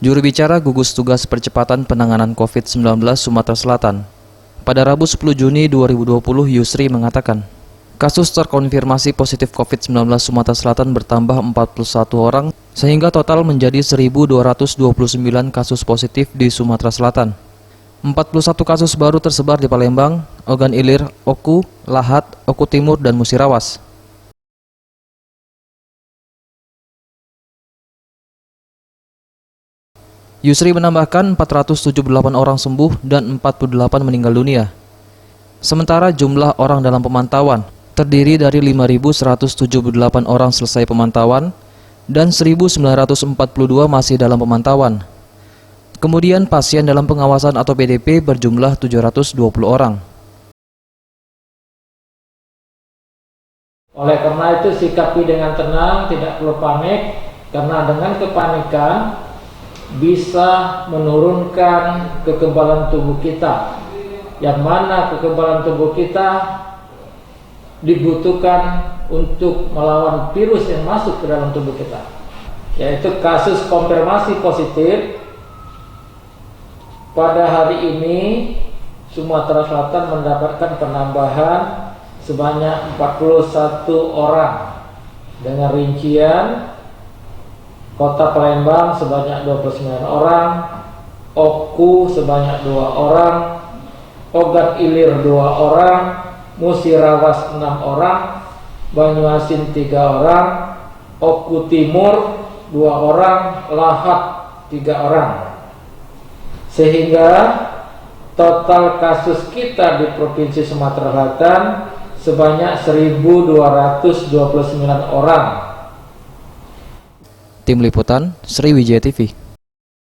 Juru bicara gugus tugas percepatan penanganan COVID-19 Sumatera Selatan, pada Rabu 10 Juni 2020, Yusri mengatakan, kasus terkonfirmasi positif COVID-19 Sumatera Selatan bertambah 41 orang, sehingga total menjadi 1.229 kasus positif di Sumatera Selatan. 41 kasus baru tersebar di Palembang, Ogan Ilir, Oku, Lahat, Oku Timur, dan Musirawas. Yusri menambahkan 478 orang sembuh dan 48 meninggal dunia. Sementara jumlah orang dalam pemantauan terdiri dari 5.178 orang selesai pemantauan dan 1.942 masih dalam pemantauan. Kemudian pasien dalam pengawasan atau PDP berjumlah 720 orang. Oleh karena itu sikapi dengan tenang, tidak perlu panik, karena dengan kepanikan bisa menurunkan kekebalan tubuh kita, yang mana kekebalan tubuh kita dibutuhkan untuk melawan virus yang masuk ke dalam tubuh kita, yaitu kasus konfirmasi positif. Pada hari ini Sumatera Selatan mendapatkan penambahan sebanyak 41 orang, dengan rincian Kota Palembang sebanyak 29 orang, Oku sebanyak 2 orang, Ogan Ilir 2 orang, Musirawas 6 orang, Banyuasin 3 orang, Oku Timur 2 orang, Lahat 3 orang. Sehingga total kasus kita di Provinsi Sumatera Selatan sebanyak 1.229 orang. Tim Liputan, Sriwijaya TV.